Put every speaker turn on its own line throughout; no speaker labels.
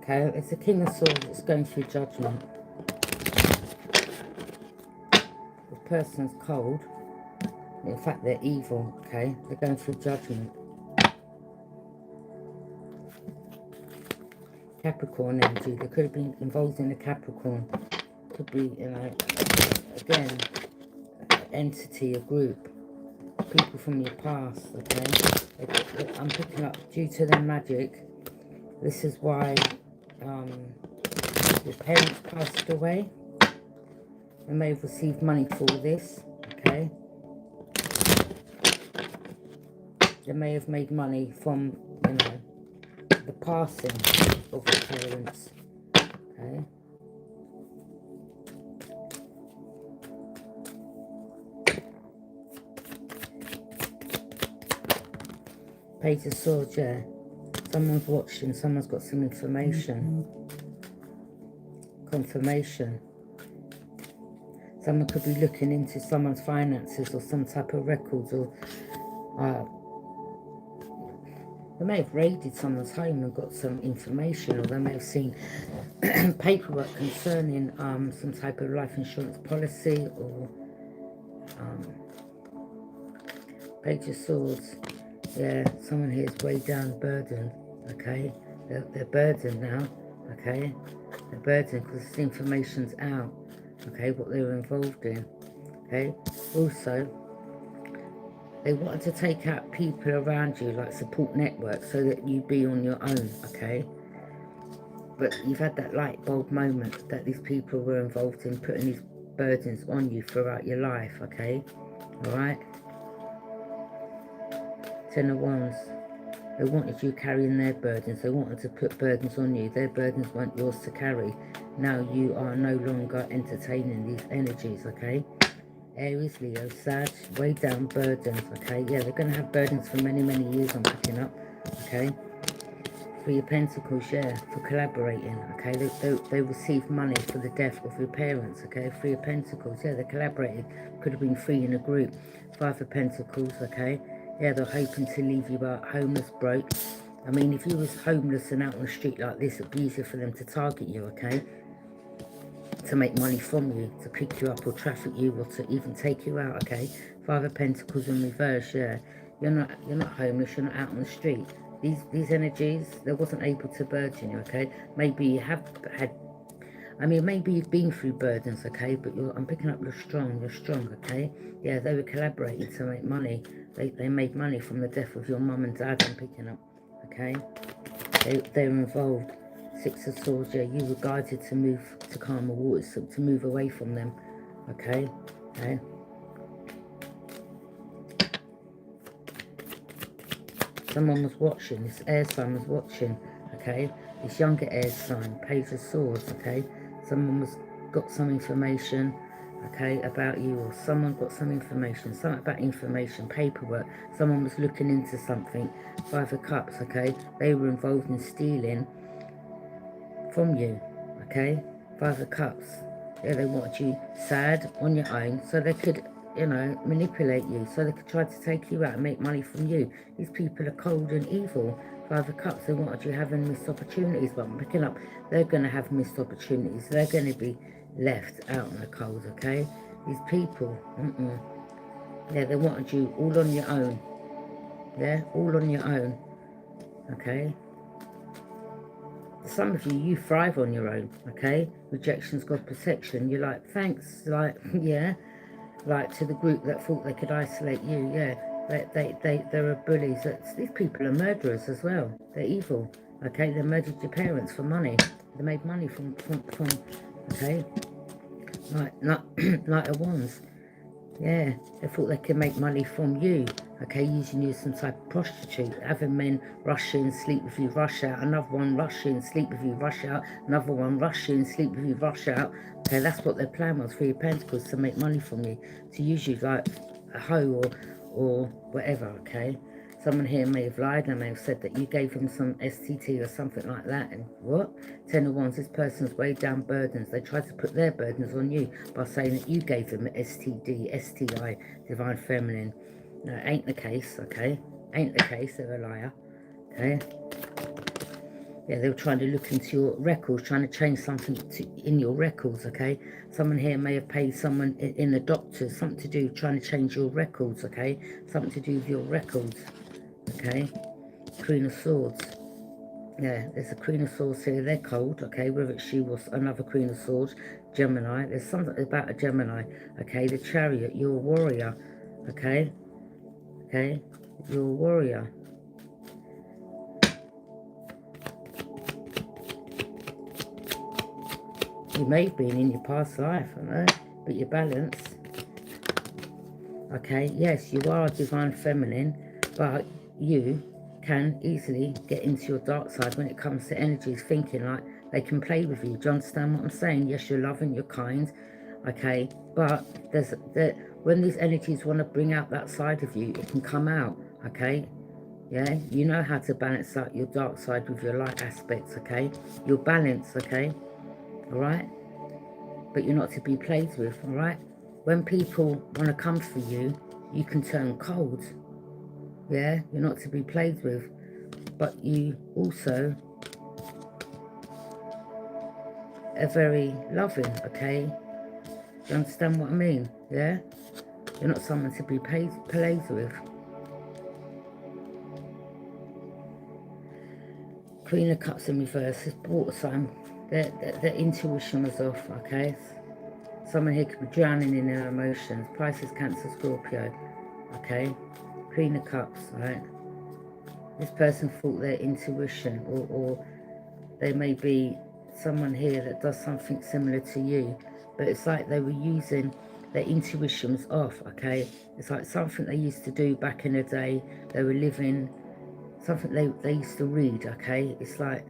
Okay, it's the King of Swords. It's going through judgment. The person's cold. In fact, they're evil. Okay, they're going through judgment. Capricorn energy. They could have been involved in a Capricorn. Could be, you know, again, entity, a group, people from your past. Okay, I'm picking up due to their magic. This is why your parents passed away. They may have received money for this. Okay, they may have made money from, you know, the passing of your parents. Okay. Page of Swords, yeah. Someone's watching, someone's got some information. Confirmation. Someone could be looking into someone's finances or some type of records, or they may have raided someone's home and got some information, or they may have seen paperwork concerning some type of life insurance policy, or Page of Swords. Yeah, someone here is way down burdened. Okay, they're burdened now. Okay, they're burdened because this information's out. Okay, what they were involved in. Okay, also they wanted to take out people around you, like support networks, so that you be on your own. Okay, but you've had that light bulb moment that these people were involved in putting these burdens on you throughout your life. Okay, all right. Ten of Wands. They wanted you carrying their burdens. They wanted to put burdens on you. Their burdens weren't yours to carry. Now you are no longer entertaining these energies, okay? Aries, Leo, Sag, way down burdens, okay? Yeah, they're going to have burdens for many, many years, I'm picking up, okay? Three of Pentacles, yeah, for collaborating, okay? They received money for the death of your parents, okay? Three of Pentacles, yeah, they collaborated. Could have been three in a group. Five of Pentacles, okay? Yeah, they're hoping to leave you out homeless, broke. I mean, if you was homeless and out on the street like this, it'd be easier for them to target you, okay? To make money from you, to pick you up or traffic you, or to even take you out, okay? Five of Pentacles in reverse, yeah. You're not homeless, you're not out on the street. These energies, they wasn't able to burden you, okay? Maybe you have had, I mean, maybe you've been through burdens, okay? But I'm picking up you're strong, okay? Yeah, they were collaborating to make money. They made money from the death of your mum and dad, I'm picking up, okay? They were involved. Six of Swords, yeah, you were guided to move to calmer waters, to move away from them, okay? Okay. Someone was watching, this air sign was watching, okay? This younger air sign, Page of Swords, okay? Someone got some information, okay, about you, or someone got some information, something about information, paperwork. Someone was looking into something. Five of Cups, okay? They were involved in stealing from you, okay? Five of Cups. Yeah, they wanted you sad, on your own, so they could, you know, manipulate you, so they could try to take you out and make money from you. These people are cold and evil. Five of Cups, they wanted you having missed opportunities, but I'm picking up, they're going to have missed opportunities. They're going to be left out in the cold, okay? These people, yeah, they wanted you all on your own. Yeah, all on your own, okay? Some of you thrive on your own, okay? Rejection's God's protection. You're like, thanks, like, yeah. Like, to the group that thought they could isolate you, yeah. They're bullies. These people are murderers as well. They're evil, okay? They murdered your parents for money. They made money from okay? Knight of Wands. Yeah, they thought they could make money from you, okay, using you as some type of prostitute, having men rush in, sleep with you, rush out, another one rush in, sleep with you, rush out, another one rush in, sleep with you, rush out. Okay, that's what their plan was for your Pentacles, to make money from you, to use you like a hoe or whatever, okay? Someone here may have lied, and may have said that you gave him some STT or something like that, and what? Ten of Wands, this person's weighed down burdens. They tried to put their burdens on you by saying that you gave them STD, STI, Divine Feminine. No, ain't the case, okay? Ain't the case, they're a liar, okay? Yeah, they were trying to look into your records, trying to change something in your records, okay? Someone here may have paid someone in the doctors, something to do, trying to change your records, okay? Something to do with your records, okay? Queen of Swords. Yeah, there's a Queen of Swords here. They're cold, okay? Whether she was another Queen of Swords, Gemini. There's something about a Gemini, okay? The Chariot, you're a warrior, okay? Okay? You're a warrior. You may have been in your past life, I know, but you're balanced. Okay, yes, you are divine feminine, but you can easily get into your dark side when it comes to energies, thinking like they can play with you. Do you understand what I'm saying? Yes, you're loving, you're kind, okay, but when these energies want to bring out that side of you, it can come out, okay? Yeah, you know how to balance out your dark side with your light aspects, okay? You're balanced, okay? All right? But you're not to be played with, all right? When people want to come for you, you can turn cold. Yeah, you're not to be played with. But you also are very loving, okay? Do you understand what I mean? Yeah? You're not someone to be played with. Queen of Cups in reverse is water sign. Their intuition was off, okay? Someone here could be drowning in their emotions. Pisces, Cancer, Scorpio, okay? Queen of Cups, right? This person thought their intuition, or they may be someone here that does something similar to you, but it's like they were using their intuitions off, okay? It's like something they used to do back in the day. They were living, something they used to read, okay? It's like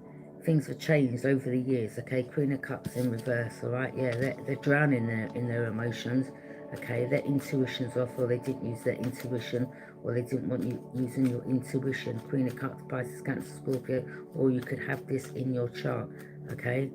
things have changed over the years, okay? Queen of Cups in reverse, all right? Yeah, they're drowning in their emotions, okay? Their intuition's off, or they didn't use their intuition, or they didn't want you using your intuition. Queen of Cups, Pisces, Cancer, Scorpio, or you could have this in your chart, okay?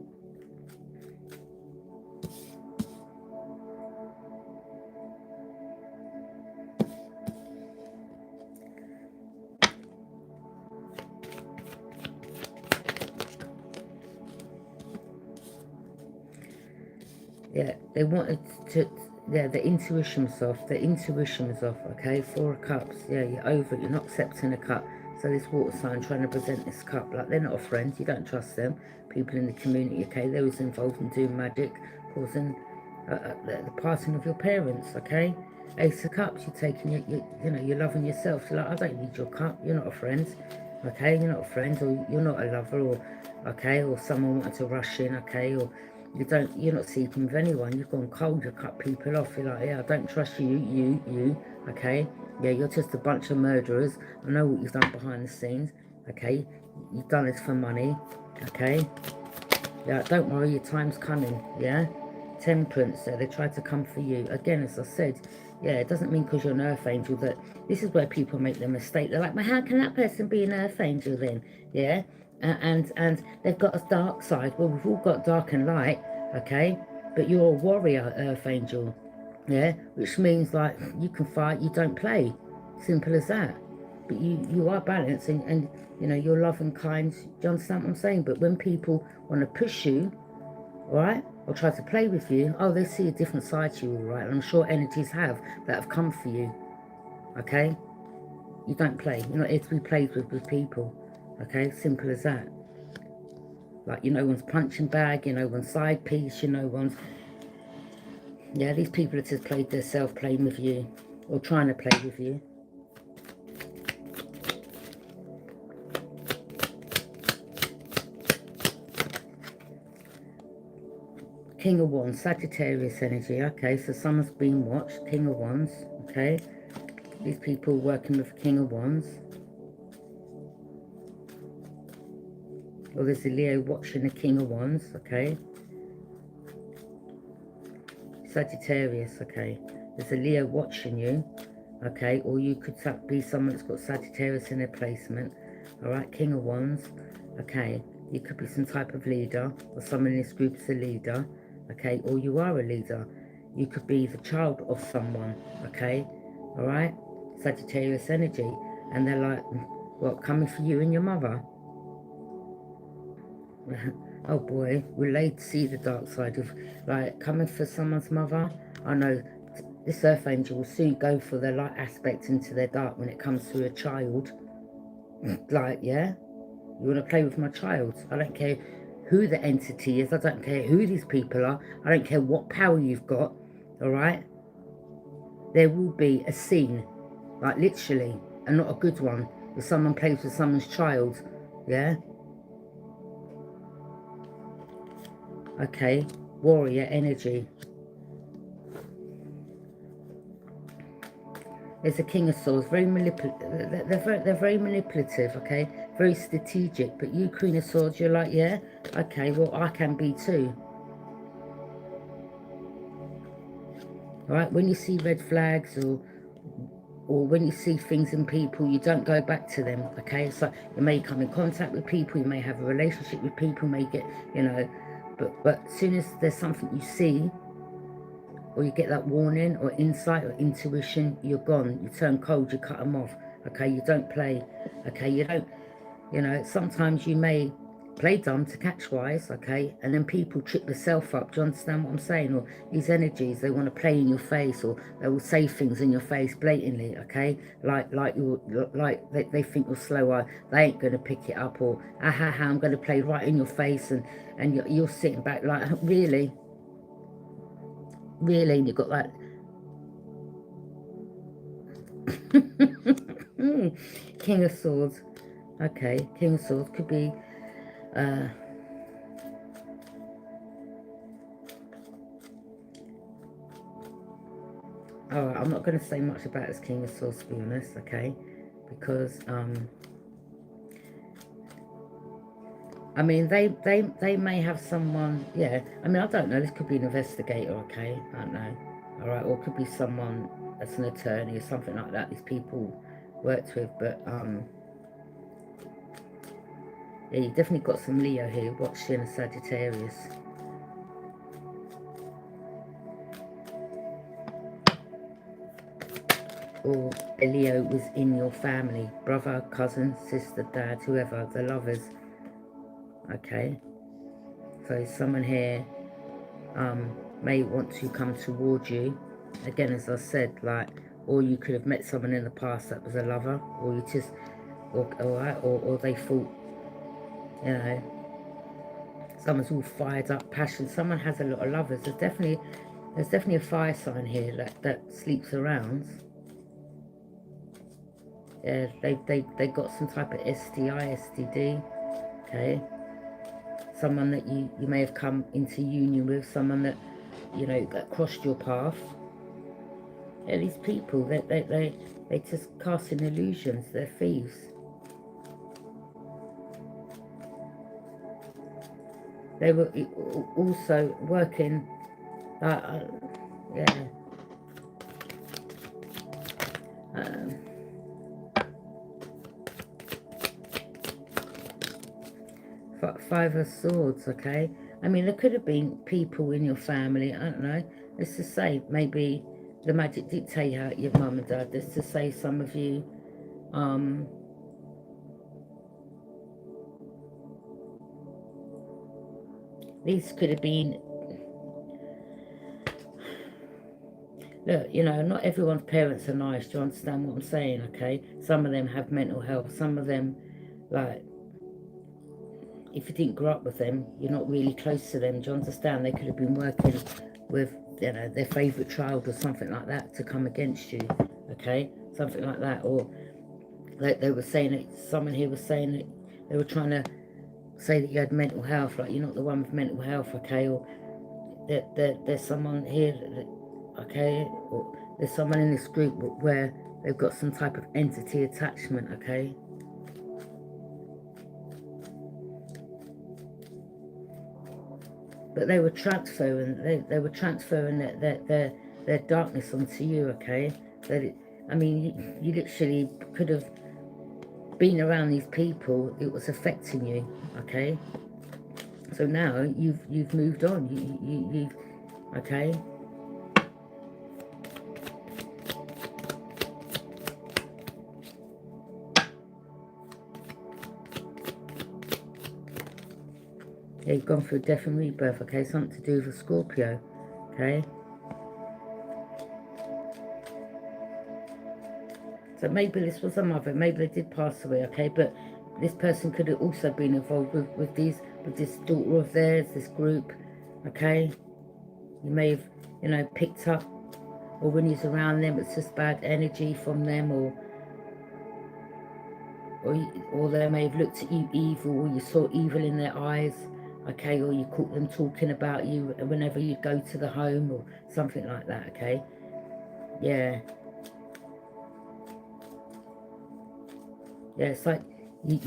Yeah, they wanted to, yeah, the intuition's off. The intuition's off, okay? Four of Cups. Yeah, you're over it. You're not accepting a cup. So this water sign trying to present this cup, like they're not a friend. You don't trust them. People in the community, okay? They was involved in doing magic, causing the passing of your parents, okay? Ace of Cups, you're taking, you know, you're loving yourself. You're like, I don't need your cup. You're not a friend, okay? You're not a friend, or you're not a lover, or, okay? Or someone wanted to rush in, okay? Or you're not sleeping with anyone. You've gone cold. You cut people off. You're like, yeah, I don't trust you, okay? Yeah, you're just a bunch of murderers. I know what you've done behind the scenes, okay? You've done this for money, okay? Yeah, don't worry, your time's coming, yeah? Temperance, they tried to come for you. Again, as I said, yeah, it doesn't mean because you're an earth angel that this is where people make the mistake. They're like, well, how can that person be an earth angel then? Yeah? And they've got a dark side. Well, we've all got dark and light, okay? But you're a warrior, earth angel, yeah? Which means, like, you can fight, you don't play. Simple as that. But you are balanced, and you know, you're loving, kind. Do you understand what I'm saying? But when people want to push you, all right, or try to play with you, oh, they see a different side to you, all right? And I'm sure energies that have come for you, okay? You don't play. You're not here to be played with people, okay? Simple as that. Like, you know, one's punching bag, you know, one's side piece, you know, one's... Yeah, these people have just played their self playing with you, or trying to play with you. King of Wands, Sagittarius energy. Okay, so someone's been watched. King of Wands, okay? These people working with King of Wands. Or there's a Leo watching the King of Wands, okay? Sagittarius, okay? There's a Leo watching you, okay? Or you could be someone that's got Sagittarius in their placement, all right? King of Wands, okay? You could be some type of leader, or someone in this group is a leader, okay? Or you are a leader. You could be the child of someone, okay? All right? Sagittarius energy. And they're like, what, coming for you and your mother? Oh boy, relate, see the dark side of, like, coming for someone's mother. I know this earth angel will soon go for the light aspect into their dark when it comes to a child. Like, yeah, you want to play with my child? I don't care who the entity is. I don't care who these people are. I don't care what power you've got. All right? There will be a scene, like literally, and not a good one, if someone plays with someone's child. Yeah? Okay. Warrior energy. There's a King of Swords, very manipulative. They're very manipulative, okay? Very strategic. But you, Queen of Swords, you're like, yeah, okay, well, I can be too. All right, when you see red flags or when you see things in people, you don't go back to them, okay? So you may come in contact with people, you may have a relationship with people, may get, you know, but as soon as there's something you see, or you get that warning or insight or intuition, you're gone. You turn cold, you cut them off. Okay, you don't play. Okay, you don't, you know, sometimes you may play dumb to catch wise, okay, and then people trip themselves up. Do you understand what I'm saying? Or these energies, they want to play in your face, or they will say things in your face blatantly, okay, like they think you're slower, they ain't going to pick it up, or I'm going to play right in your face, and you're sitting back like, really, and you've got that. King of Swords. Okay, King of Swords could be alright, I'm not going to say much about this King of Swords, to be honest, okay, because I mean, they may have someone, yeah, I mean, I don't know, this could be an investigator, okay, I don't know, alright, or it could be someone that's an attorney or something like that these people worked with, but yeah, you definitely got some Leo here, watching a Sagittarius. Or a Leo was in your family, brother, cousin, sister, dad, whoever, the lovers, okay? So someone here may want to come towards you. Again, as I said, like, or you could have met someone in the past that was a lover, or you just, or they thought, you know, someone's all fired up, passion. Someone has a lot of lovers. There's definitely a fire sign here that sleeps around. Yeah, they got some type of STI, STD. Okay, someone that you may have come into union with, someone that, you know, that crossed your path. Yeah, these people, they just casting illusions. They're thieves. They were also working, yeah. Five of Swords, okay? I mean, there could have been people in your family, I don't know. Let's just say, maybe the magic dictator, your mum and dad, let's just say some of you, these could have been, look, you know, not everyone's parents are nice, do you understand what I'm saying, okay? Some of them have mental health, some of them, like, if you didn't grow up with them, you're not really close to them, do you understand? They could have been working with, you know, their favourite child or something like that to come against you, okay? Something like that. Or they were saying that, someone here was saying that they were trying to say that you had mental health, like you're not the one with mental health, okay? Or there's someone here, okay? Or there's someone in this group where they've got some type of entity attachment, okay? But they were transferring, they were transferring their darkness onto you, okay? I mean, you literally could have been around these people. It was affecting you, okay? So now you've moved on. You've okay. Yeah, you've gone through death and rebirth, okay? Something to do with a Scorpio, okay? So maybe this was a mother, maybe they did pass away, okay? But this person could have also been involved with this daughter of theirs, this group, okay? You may have, you know, picked up, or when he's around them, it's just bad energy from them, or they may have looked at you evil, or you saw evil in their eyes, okay? Or you caught them talking about you whenever you go to the home, or something like that, okay? Yeah. Yeah, it's like you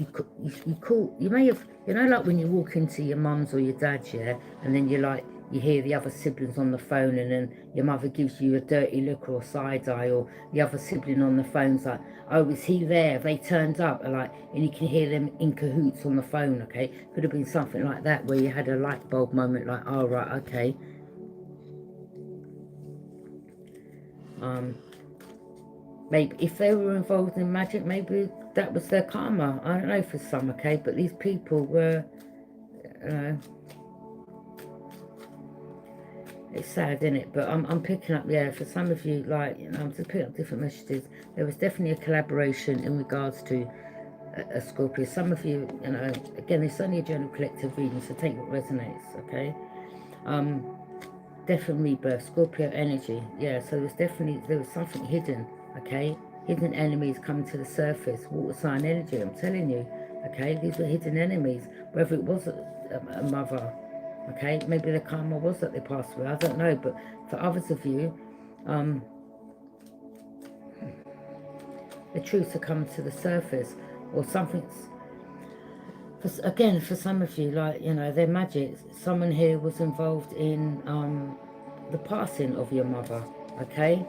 may have, you know, like when you walk into your mum's or your dad's, yeah, and then you hear the other siblings on the phone, and then your mother gives you a dirty look or a side eye, or the other sibling on the phone's like, oh, is he there? They turned up, and you can hear them in cahoots on the phone, okay? Could have been something like that, where you had a light bulb moment, like, oh, right, okay. Maybe if they were involved in magic, maybe that was their karma. I don't know for some, okay? But these people were, it's sad, isn't it? But I'm picking up, yeah, for some of you, like, you know, I'm just picking up different messages. There was definitely a collaboration in regards to a Scorpio. Some of you, you know, again, it's only a general collective reading, so take what resonates, okay? Death and rebirth, Scorpio energy. Yeah, so there was something hidden, okay? Hidden enemies coming to the surface. Water sign energy, I'm telling you, okay? These were hidden enemies, whether it was a mother, okay? Maybe the karma was that they passed away, I don't know. But for others of you, the truths are coming to the surface, or something's, again, for some of you, like, you know, they're magic. Someone here was involved in the passing of your mother, okay?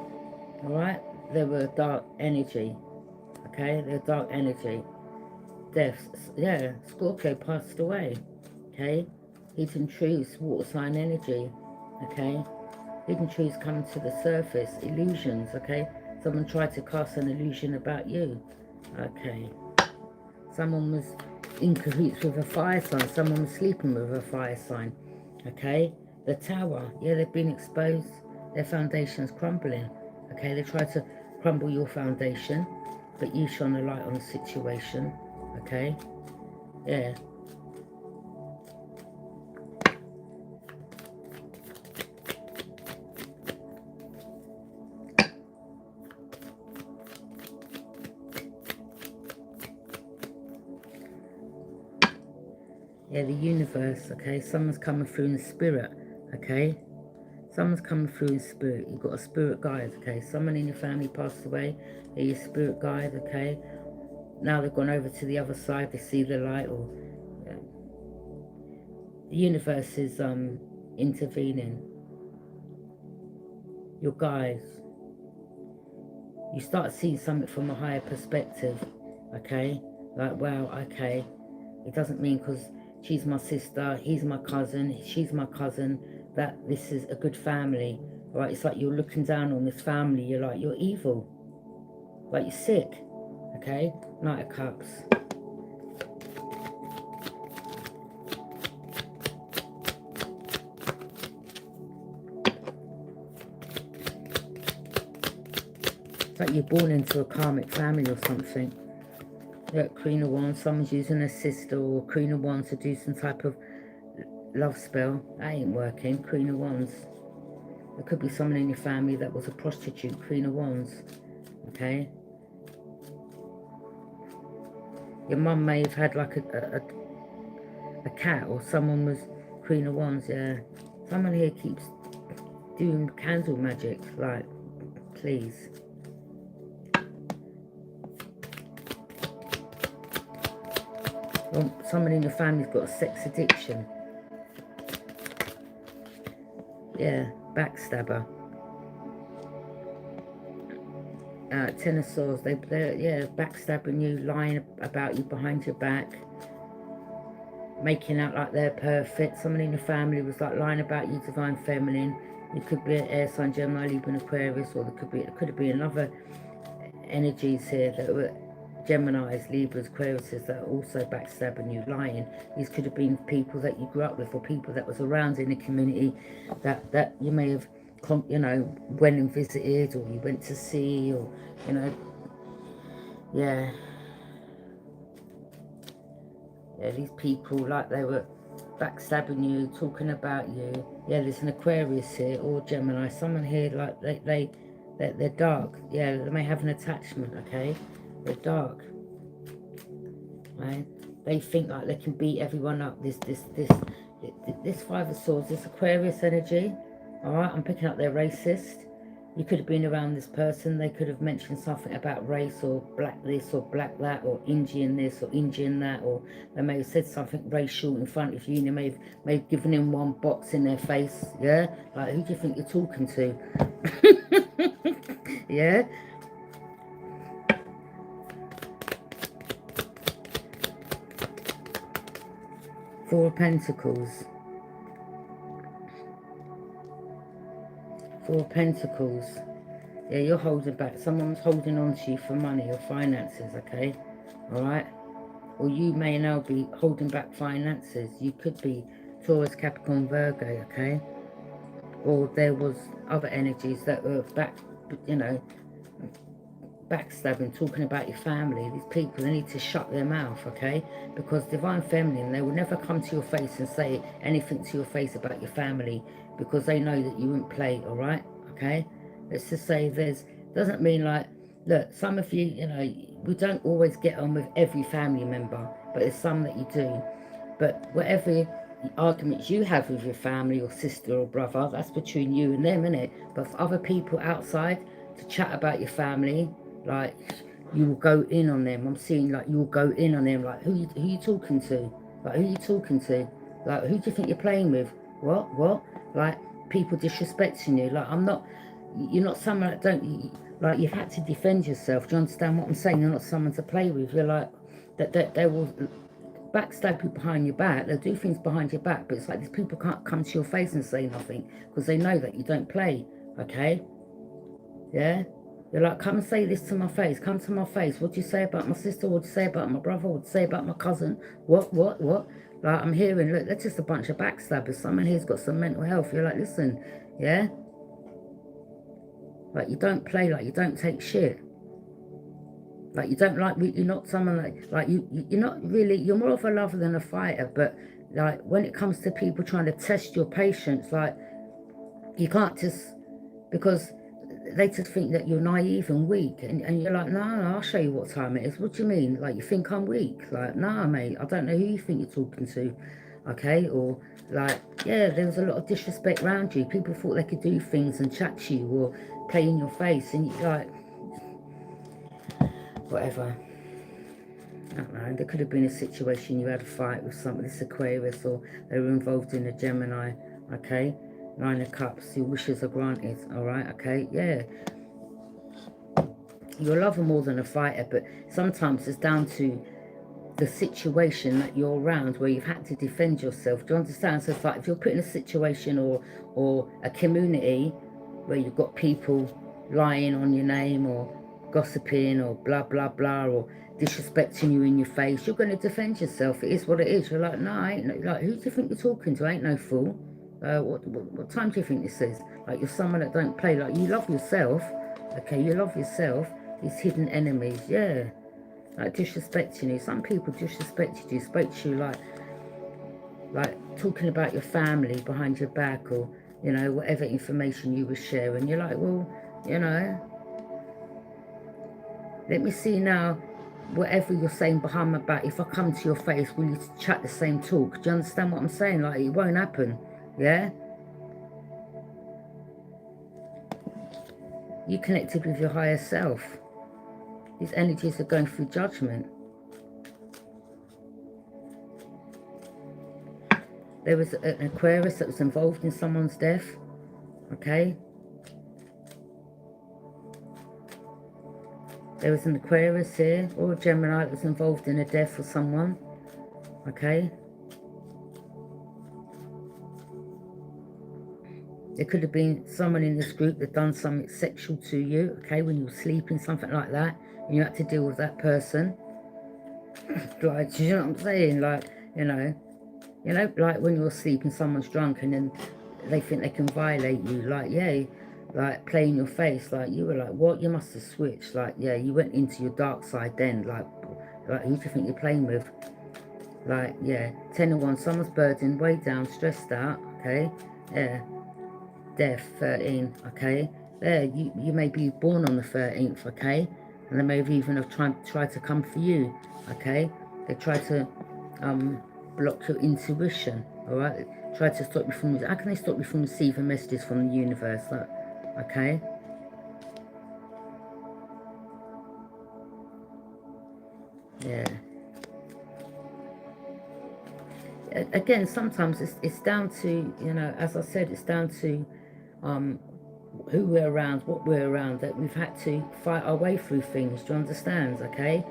All right? There were dark energy, okay? There were dark energy. Deaths, yeah, Scorpio passed away, okay? Hidden truths, water sign energy, okay? Hidden truths coming to the surface, illusions, okay? Someone tried to cast an illusion about you, okay? Someone was in cahoots with a fire sign. Someone was sleeping with a fire sign, okay? The tower, yeah, they've been exposed. Their foundation's crumbling, okay? They tried to crumble your foundation, but you shone a light on the situation, okay? Yeah. Yeah, the universe, okay? Someone's coming through in the spirit, okay? Someone's coming through in spirit. You've got a spirit guide, okay? Someone in your family passed away. They're your spirit guide, okay? Now they've gone over to the other side. They see the light, or yeah. The universe is intervening. Your guides. You start seeing something from a higher perspective, okay? Like, wow, okay. It doesn't mean because she's my sister, he's my cousin, she's my cousin, that this is a good family, right? It's like you're looking down on this family. You're like, you're evil, like you're sick, okay? Knight of Cups. It's like you're born into a karmic family or something. Yeah, Queen of Wands, someone's using a sister or Queen of Wands to do some type of love spell. That ain't working. Queen of Wands. There could be someone in your family that was a prostitute. Queen of Wands. Okay. Your mum may have had like a cat, or someone was Queen of Wands. Yeah. Someone here keeps doing candle magic. Like, please. Well, someone in your family's got a sex addiction. Yeah, backstabber. Ten of Swords. They're yeah, backstabbing you, lying about you behind your back, making out like they're perfect. Someone in your family was like lying about you, divine feminine. You could be an air sign, Gemini, Libra, Aquarius, or there could have been another energies here that were Geminis, Libras, Aquariuses that are also backstabbing you, lying. These could have been people that you grew up with, or people that was around in the community that you may have, you know, went and visited, or you went to see, or, you know, yeah. Yeah, these people, like, they were backstabbing you, talking about you. Yeah, there's an Aquarius here, or Gemini. Someone here, like, they're dark. Yeah, they may have an attachment, okay? They're dark, right? They think like they can beat everyone up. This Five of Swords, this Aquarius energy, all right? I'm picking up they're racist. You could have been around this person. They could have mentioned something about race, or black this or black that, or Indian this or Indian that, or they may have said something racial in front of you, and they may have given him one box in their face. Yeah, like, who do you think you're talking to? Yeah. Four of Pentacles. Four of Pentacles. Yeah, you're holding back. Someone's holding on to you for money or finances, okay? All right? Or you may now be holding back finances. You could be Taurus, Capricorn, Virgo, okay? Or there was other energies that were you know, backstabbing, talking about your family. These people, they need to shut their mouth, okay? Because Divine Feminine, they will never come to your face and say anything to your face about your family, because they know that you wouldn't play, all right? Okay? Let's just say doesn't mean like, look, some of you, you know, we don't always get on with every family member, but there's some that you do. But whatever arguments you have with your family or sister or brother, that's between you and them, innit? But for other people outside to chat about your family, like, you will go in on them. I'm seeing like you will go in on them. Like, who you talking to? Like, who you talking to? Like, who do you think you're playing with? What? Like, people disrespecting you. Like, you're not someone that don't, like, you've had to defend yourself. Do you understand what I'm saying? You're not someone to play with. You're like, that they will backstab you behind your back. They'll do things behind your back, but it's like these people can't come to your face and say nothing, because they know that you don't play, okay? Yeah? You're like, come and say this to my face. Come to my face. What do you say about my sister? What do you say about my brother? What do you say about my cousin? What? Like, I'm hearing, look, that's just a bunch of backstabbers. Someone here's got some mental health. You're like, listen, yeah? Like, you don't play, like, you don't take shit. Like, you don't like, you're not someone like you're not really, you're more of a lover than a fighter, but like, when it comes to people trying to test your patience, like, you can't just, because they just think that you're naive and weak, and you're like, no, I'll show you what time it is. What do you mean? Like, you think I'm weak? Like, nah, mate, I don't know who you think you're talking to, okay? Or like, yeah, there was a lot of disrespect around you. People thought they could do things and chat to you or play in your face, and you're like, whatever. I don't know, there could have been a situation you had a fight with somebody, this Aquarius, or they were involved in a Gemini, okay? 9 of Cups, your wishes are granted, all right, okay? Yeah. You're a lover more than a fighter, but sometimes it's down to the situation that you're around where you've had to defend yourself. Do you understand? So it's like, if you're put in a situation or a community where you've got people lying on your name or gossiping or blah, blah, blah, or disrespecting you in your face, you're going to defend yourself. It is what it is. You're like, no, I ain't no, like, who do you think you're talking to? I ain't no fool. What time do you think this is? Like, you're someone that don't play. Like, you love yourself. Okay, you love yourself. These hidden enemies, yeah. Like, disrespecting you. Some people disrespected you, spoke to you like talking about your family behind your back, or, you know, whatever information you were sharing. You're like, well, you know, let me see now, whatever you're saying behind my back, if I come to your face, will you chat the same talk? Do you understand what I'm saying? Like, it won't happen, yeah? You connected with your higher self. These energies are going through judgment. There was an Aquarius that was involved in someone's death, okay? There was an Aquarius here, or a Gemini that was involved in a death for someone, okay? There could have been someone in this group that done something sexual to you, okay, when you were sleeping, something like that, and you had to deal with that person. Like, do you know what I'm saying? Like, you know, like when you're asleep someone's drunk and then they think they can violate you. Like, yeah, like play in your face. Like, you were like, what? You must have switched. Like, yeah, you went into your dark side then. Like who do you think you're playing with? Like, yeah, 10 of Wands, someone's burdened, way down, stressed out, okay? Yeah, death, 13, okay? There, you may be born on the 13th, okay? And they may have even have tried to come for you, okay? They try to block your intuition, all right? Try to stop you from, how can they stop you from receiving messages from the universe, like, okay? Yeah. Again, sometimes it's down to, you know, as I said, it's down to who we're around, what we're around, that we've had to fight our way through things, do you understand, okay?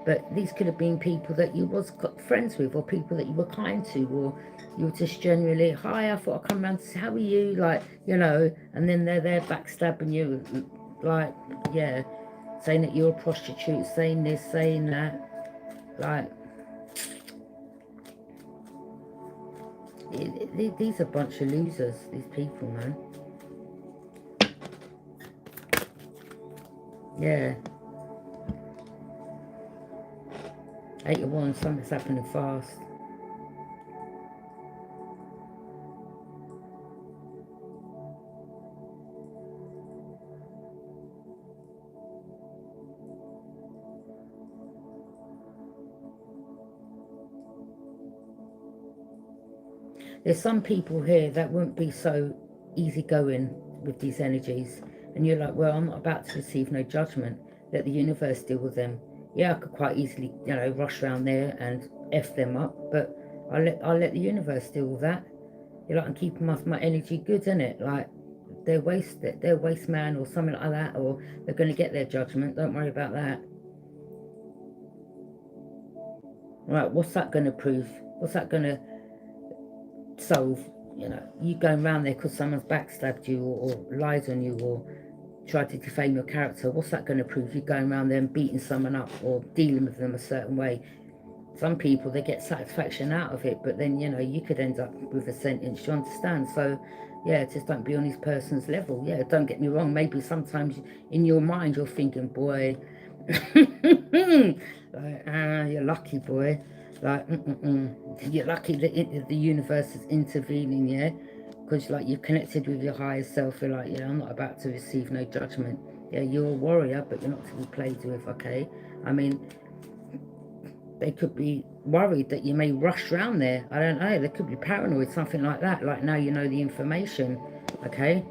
But these could have been people that you was friends with, or people that you were kind to, or you were just generally, hi, I thought I'd come around to say, how are you, like, you know, and then they're there backstabbing you, like, yeah, saying that you're a prostitute, saying this, saying that, like, these are a bunch of losers, these people, man. Yeah. 8 of Wands, something's happening fast. There's some people here that won't be so easygoing with these energies. And you're like, well, I'm not about to receive no judgment. Let the universe deal with them. Yeah, I could quite easily, you know, rush around there and F them up. But I'll let the universe deal with that. You're like, I'm keeping my energy good, innit? Like, they're waste man or something like that. Or they're going to get their judgment. Don't worry about that. Right, what's that going to prove? What's that going to solve? You know, you going around there because someone's backstabbed you or lied on you or tried to defame your character. What's that going to prove? You going around there and beating someone up or dealing with them a certain way. Some people, they get satisfaction out of it, but then, you know, you could end up with a sentence, you understand? So, yeah, just don't be on this person's level. Yeah, don't get me wrong. Maybe sometimes in your mind you're thinking, boy, like, you're lucky, boy. Like, you're lucky that the universe is intervening, yeah? Because, like, you've connected with your higher self. You're like, yeah, I'm not about to receive no judgment. Yeah, you're a warrior, but you're not to be played with, okay? I mean, they could be worried that you may rush around there. I don't know. They could be paranoid, something like that. Like, now you know the information, okay?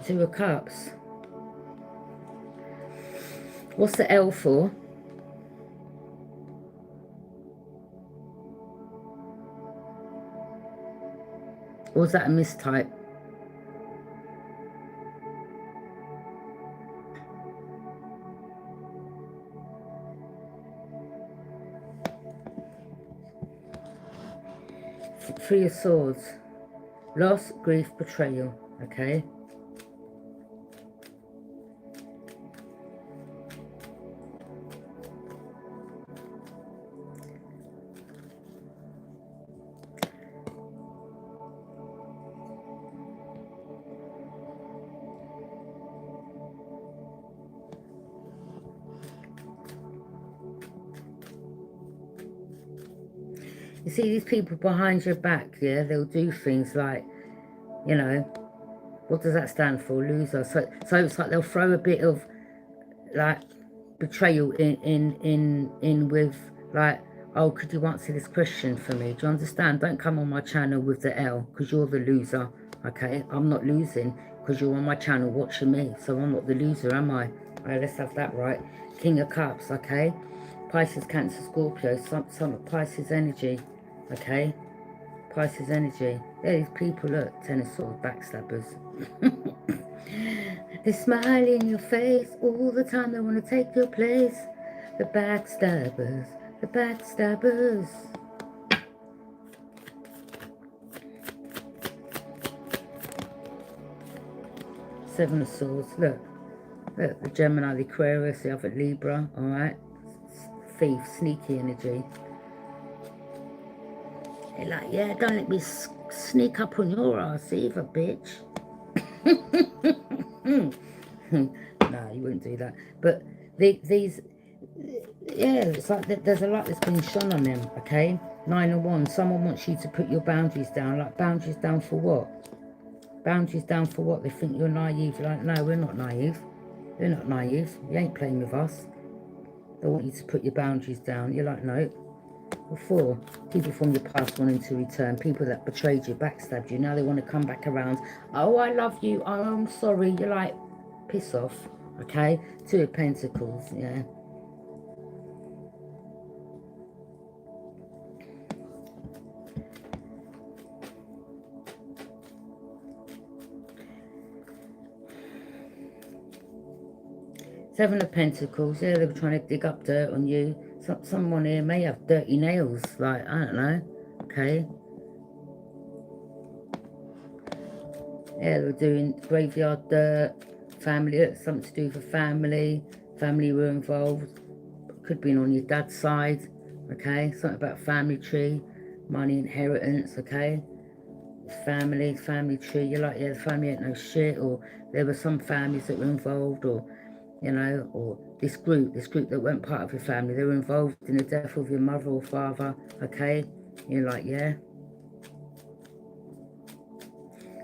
Two of Cups. What's the L for? Or was that a mistype? Three of Swords. Loss, grief, betrayal, okay? You see these people behind your back, yeah, they'll do things like, you know, what does that stand for? Loser. So it's like they'll throw a bit of, like, betrayal in with, like, oh, could you answer this question for me? Do you understand? Don't come on my channel with the L, because you're the loser, okay? I'm not losing, because you're on my channel watching me, so I'm not the loser, am I? All right, let's have that right. King of Cups, okay? Pisces, Cancer, Scorpio, some Pisces energy, okay? Pisces energy. Yeah, these people, look, Ten of Swords, backstabbers. They smile in your face all the time. They want to take your place. The backstabbers, the backstabbers. Seven of Swords. Look, look, the Gemini, the Aquarius, the other Libra. All right, thief, sneaky energy. They're like, yeah, don't let me sneak up on your ass either, bitch. No, you wouldn't do that. But these, yeah, it's like there's a light that's been shone on them, okay? 9 of Wands. Someone wants you to put your boundaries down. Like, boundaries down for what? Boundaries down for what? They think you're naive. You're like, no, we're not naive. They're not naive. You ain't playing with us. They want you to put your boundaries down. You're like, no. What for? People from your past wanting to return. People that betrayed you, backstabbed you. Now they want to come back around. Oh, I love you. Oh, I'm sorry. You're like, piss off. Okay? Two of Pentacles. Yeah. Seven of Pentacles. Yeah, they were trying to dig up dirt on you. Someone here may have dirty nails. Like, I don't know. Okay. Yeah, they were doing graveyard dirt. Family, something to do with a family. Family were involved. Could be on your dad's side. Okay. Something about family tree. Money, inheritance. Okay. Family tree. You're like, yeah, the family ain't no shit. Or there were some families that were involved. Or, you know, or this group that weren't part of your family, they were involved in the death of your mother or father, okay? You're like, yeah.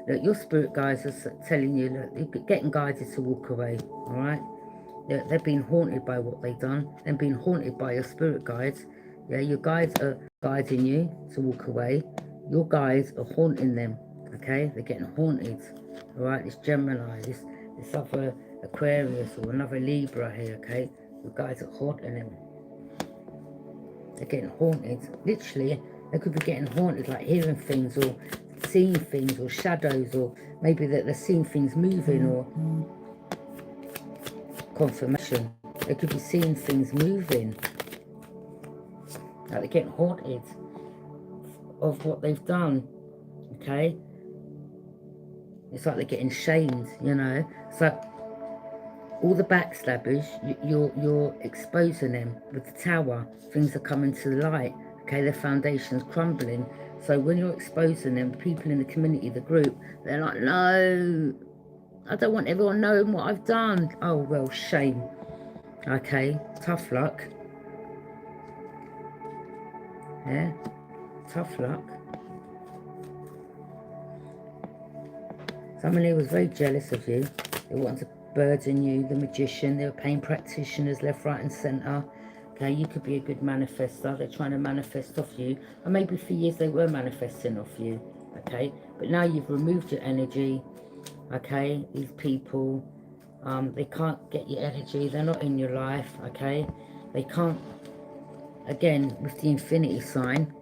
Look, your spirit guides are telling you, look, you're getting guided to walk away, all right? They've been haunted by what they've done. They've been haunted by your spirit guides. Yeah, your guides are guiding you to walk away. Your guides are haunting them, okay? They're getting haunted, all right? This Gemini, this other Aquarius or another Libra here, okay? You guys are haunting them. They're getting haunted. Literally, they could be getting haunted, like hearing things or seeing things or shadows, or maybe that they're seeing things moving, or confirmation. They could be seeing things moving. Like they're getting haunted of what they've done, okay? It's like they're getting shamed, you know? So all the backstabbers, you're exposing them with the tower. Things are coming to the light, okay? Their foundation's crumbling. So when you're exposing them, people in the community, the group, they're like, no, I don't want everyone knowing what I've done. Oh, well, shame. Okay, tough luck. Yeah, tough luck. Someone here was very jealous of you. They wanted to burden you, the magician. They were paying practitioners left, right and centre. Okay, you could be a good manifester. They're trying to manifest off you. Or maybe for years they were manifesting off you. Okay, but now you've removed your energy. Okay, these people, they can't get your energy. They're not in your life. Okay, they can't, again, with the infinity sign.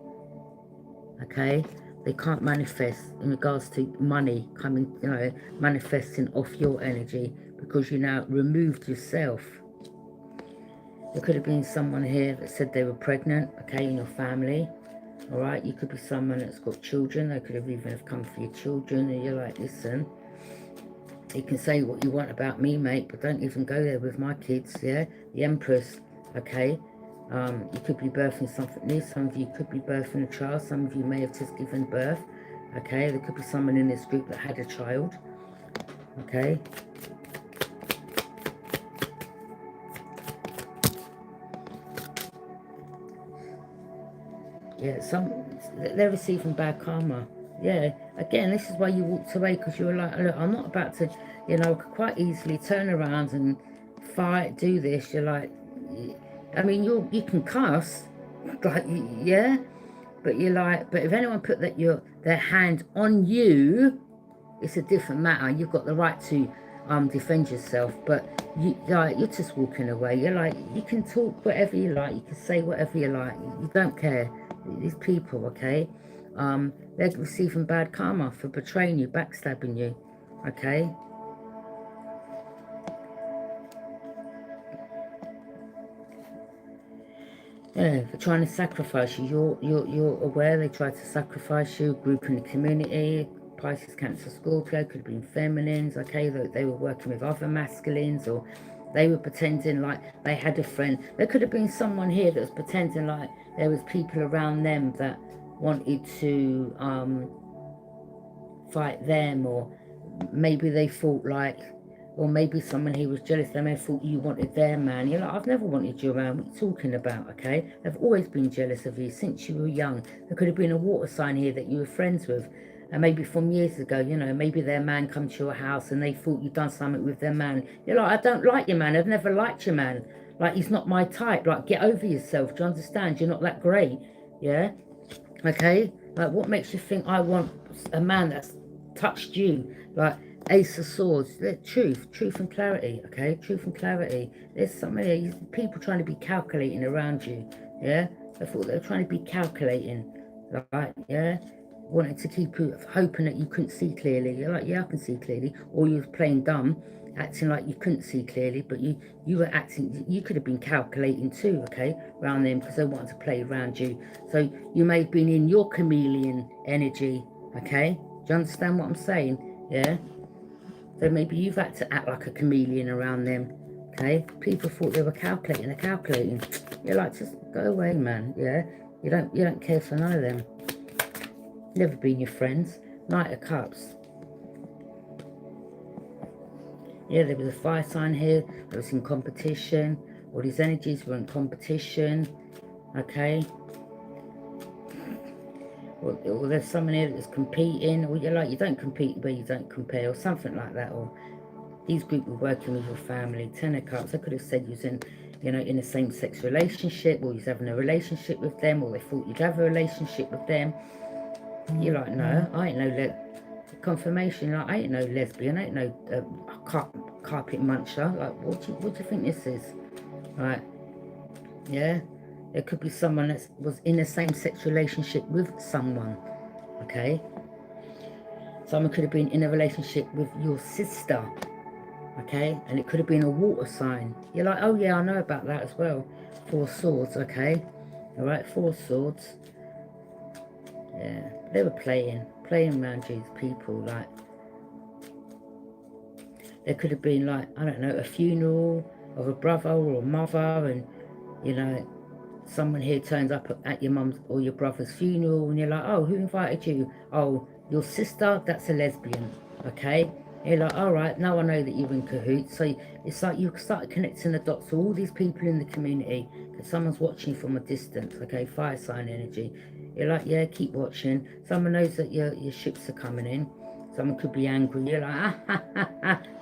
Okay, they can't manifest in regards to money coming, you know, manifesting off your energy, because you now removed yourself. There could have been someone here that said they were pregnant, okay, in your family. All right, you could be someone that's got children. They could have even have come for your children, and you're like, listen, you can say what you want about me, mate, but don't even go there with my kids. Yeah, the Empress, okay. You could be birthing something new. Some of you could be birthing a child. Some of you may have just given birth. Okay, there could be someone in this group that had a child. Okay. Yeah, they're receiving bad karma. Yeah, again, this is why you walked away, because you were like, look, I'm not about to, you know, quite easily turn around and fight, do this. You're like, I mean, you can cuss, like, yeah, but you're like, but if anyone put their hand on you, it's a different matter. You've got the right to defend yourself, but you're just walking away. You're like, you can talk whatever you like, you can say whatever you like, you don't care. These people, okay, They're receiving bad karma for betraying you, backstabbing you, okay? Yeah, for trying to sacrifice you. You're aware they tried to sacrifice you, group in the community, Pisces, Cancer, Scorpio, could have been feminines, okay? They were working with other masculines, or they were pretending like they had a friend. There could have been someone here that was pretending like there was people around them that wanted to fight them, or maybe they thought like, or maybe someone here was jealous. They may have thought you wanted their man. You're like, I've never wanted you around. What are you talking about, okay? They've always been jealous of you since you were young. There could have been a water sign here that you were friends with. And maybe from years ago, you know, maybe their man come to your house and they thought you'd done something with their man. You're like, I don't like your man. I've never liked your man. Like, he's not my type. Like, get over yourself. Do you understand? You're not that great. Yeah? Okay? Like, what makes you think I want a man that's touched you? Like, Ace of Swords, truth and clarity, okay? Truth and clarity. There's some of these people trying to be calculating around you, yeah? I thought they were trying to be calculating, like, yeah? Wanting to keep you, hoping that you couldn't see clearly. You're like, yeah, I can see clearly. Or you were playing dumb, acting like you couldn't see clearly, but you were acting, you could have been calculating too, okay? Around them, because they wanted to play around you. So you may have been in your chameleon energy, okay? Do you understand what I'm saying? Yeah? So maybe you've had to act like a chameleon around them, okay? People thought they were calculating, they're calculating. You're like, just go away, man, yeah? You don't care for none of them. Never been your friends. Knight of Cups. Yeah, there was a fire sign here. That was in competition. All these energies were in competition, okay? Or there's someone here that's competing, or you're like, you don't compete but you don't compare, or something like that. Or these group were working with your family. Ten of Cups, I could have said you was in, you know, in a same-sex relationship, or you was having a relationship with them, or they thought you'd have a relationship with them. You're like, no, I ain't no confirmation. Like, I ain't no lesbian, I ain't no carpet muncher. Like, what do you think this is? Right? Yeah. There could be someone that was in a same-sex relationship with someone, okay? Someone could have been in a relationship with your sister, okay? And it could have been a water sign. You're like, oh yeah, I know about that as well. Four Swords, okay? All right, Four Swords. Yeah, they were playing around these people. Like, there could have been, like, I don't know, a funeral of a brother or a mother, and, you know, someone here turns up at your mum's or your brother's funeral, and you're like, oh, who invited you? Oh, your sister, that's a lesbian, okay? And you're like, all right, now I know that you're in cahoots. So it's like you start connecting the dots to all these people in the community, because someone's watching from a distance, okay? Fire sign energy. You're like, yeah, keep watching. Someone knows that your ships are coming in. Someone could be angry. You're like,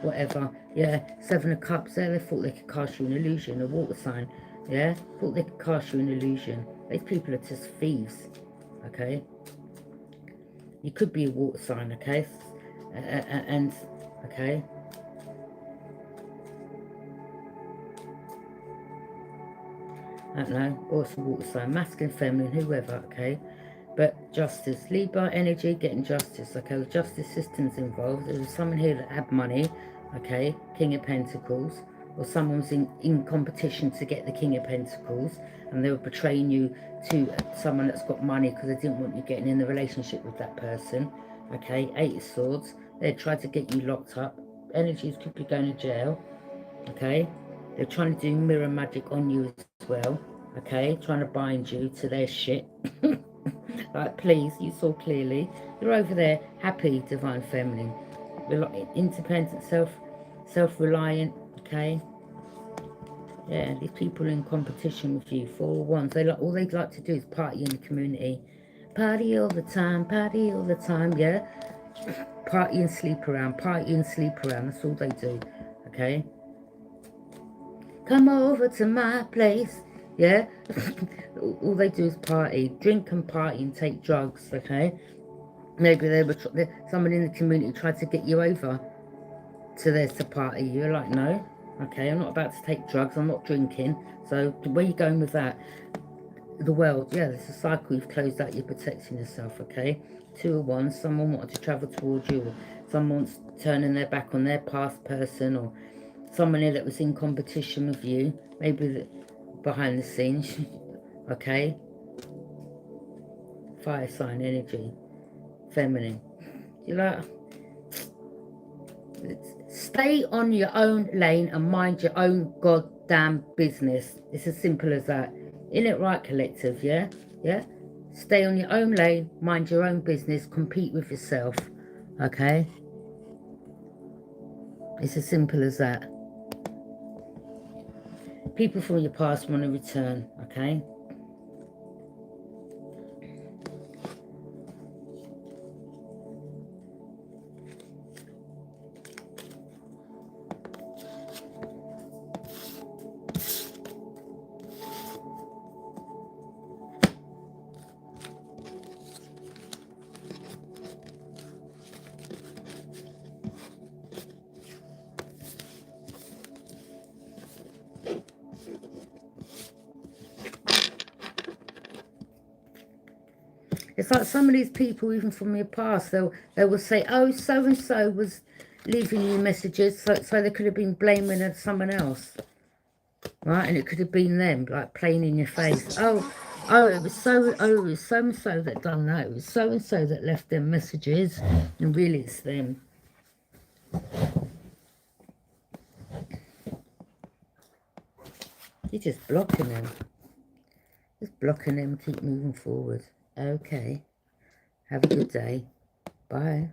whatever. Yeah, Seven of Cups there. They thought they could cast you an illusion, a water sign. Yeah, thought they could cast you an illusion. These people are just thieves, okay? You could be a water sign, okay? And okay? I don't know, or it's a water sign, masculine, feminine, whoever, okay? But justice, Libra energy, getting justice, okay? With justice systems involved. There was someone here that had money, okay? King of Pentacles. Or someone was in competition to get the King of Pentacles, and they were betraying you to someone that's got money because they didn't want you getting in the relationship with that person, okay? Eight of Swords. They tried to get you locked up. Energies could be going to jail, okay? They're trying to do mirror magic on you as well, okay? Trying to bind you to their shit. Like, please, you saw clearly. You're over there, happy, divine feminine. Independent, self-reliant, okay? Yeah, these people are in competition with you. Four Wands. All they'd like to do is party in the community. Party all the time, yeah? Party and sleep around, That's all they do, okay? Come over to my place, yeah? All they do is party, drink and party and take drugs, okay? Maybe someone in the community tried to get you over to theirs to party. You're like, no, okay, I'm not about to take drugs, I'm not drinking. So where are you going with that? the world. Yeah, there's a cycle. You've closed that. You're protecting yourself, okay? 2 of Wands. Someone wanted to travel towards you. Or someone's turning their back on their past person. Or somebody that was in competition with you. Maybe behind the scenes. Okay? Fire sign energy. Feminine. You like... Stay on your own lane and mind your own goddamn business. It's as simple as that. In it right, collective, yeah? Yeah? Stay on your own lane, mind your own business, compete with yourself, okay? It's as simple as that. People from your past want to return, okay? It's like some of these people, even from your past, they will say, oh, so-and-so was leaving you messages, so they could have been blaming someone else, right? And it could have been them, like playing in your face. Oh, it was so-and-so that done that. It was so-and-so that left them messages, and really it's them. You're just blocking them. Just blocking them, keep moving forward. Okay. Have a good day. Bye.